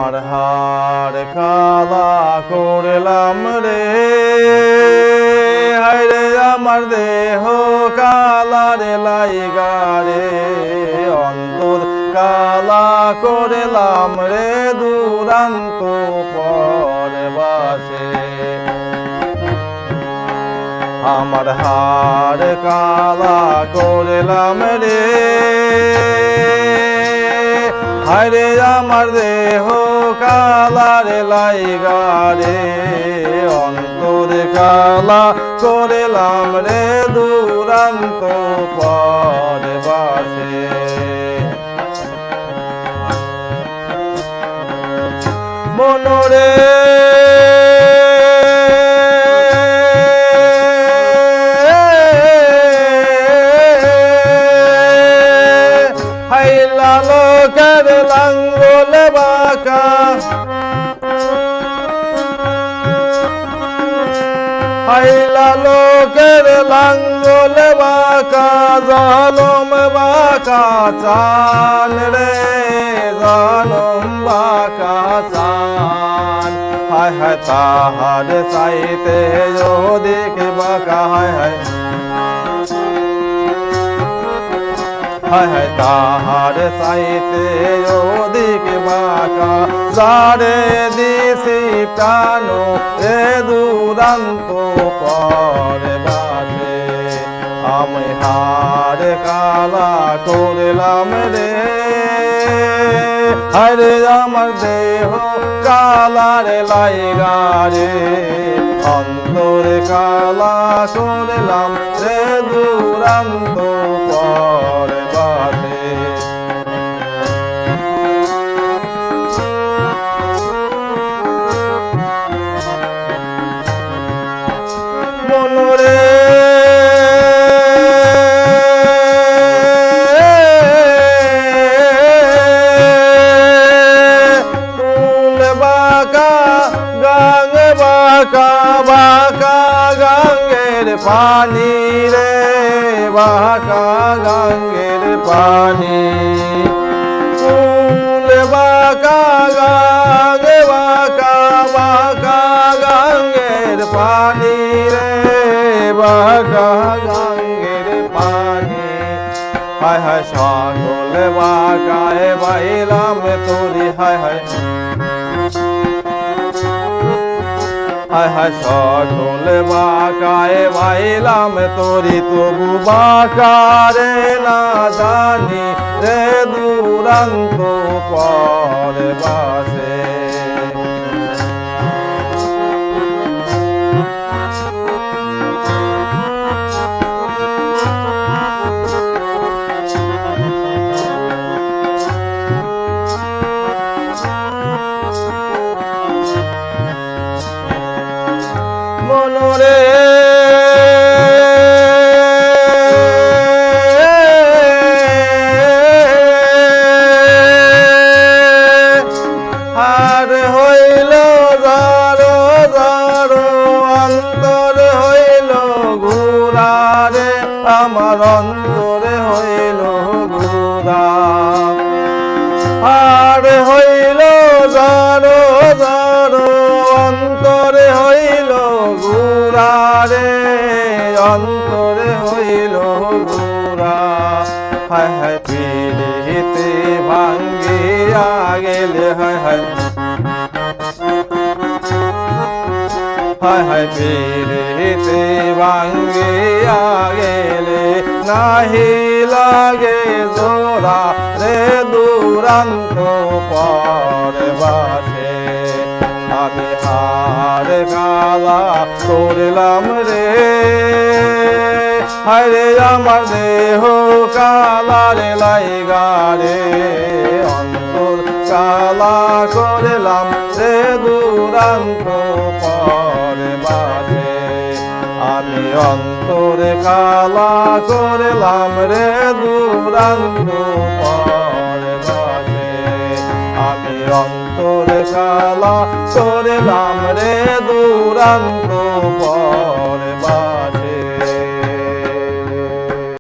আমার হার কালা করলাম রে, হায়রে আমার দেহ কালা রে লাইগা রে, অন্তর কালা করলাম রে দুরান্ত পরবাসে। আমার হার কালা করলাম রে, হায়রে আমার দেহ কালা রে লাইগা রে, অন্তর কালা করলাম রে দুরান্ত পরবাসে। মনরে হাইলা লোকের লাঙ্গল বাঁকা, হাইলা লোকের লাঙ্গল বাঁকা, জনম বাঁকা চান রে, জনম বাঁকা চান। হায় হায় তাহার চাইতে অধিক বাঁকা, হায় হায় হায় হায় তাহার চাইতে অধিক বাঁকা, যারে দিছি প্রাণ এ দুরান্ত পরবাসে। আমি হার কালা করলাম রে, হায়রে আমার দেহ কালা রে লাইগা রে, অন্তর কালা করলাম রে দুরান্ত পরবাসে। মনরে ফুল বাঁকা গাঙ্গ বাঁকা, বাঁকা গাঙ্গের পানি রে, বাঁকা গাঙ্গের পানি। ফুল বাঁকা গাঙ্গ বাঁকা, বাঁকা গাঙ্গের পানি রে, বাঁকা গাঙ্গের পানি। হায় হায় সকল বাঁকায় বাইলাম তোরি, হায় হায় হায় হায় সকল বাঁকায় বাইলাম তোরি, তবু বাঁকা রে না জানি রে দুরান্ত পরবাসে। মনরে হার হইল জারো জারো, অন্তর হইল ঘুরা রে, আমার অন্তরে হইল ঘুরা। হার হইল জারো জারো, অন্তরে হইল ঘুরা রে, অন্তরে হইল ঘুরা। হায় হায় পিড়িতে ভাঙ্গিয়া গেলে, হায় হায় হায় হায় পিড়িতে ভাঙ্গিয়া গেলে, নাহি লাগে জোড়া রে দুরান্ত পরবাসে। আমি হার কালা করলাম রে, হায়রে আমার দেহ কালা রে লাইগা রে, অন্তর কালা করলাম রে দুরান্ত পরবাসে। আমি অন্তর কালা করলাম রে দুরান্ত পরবাসে। আমি অন্তর কালা করলাম রে দুরান্ত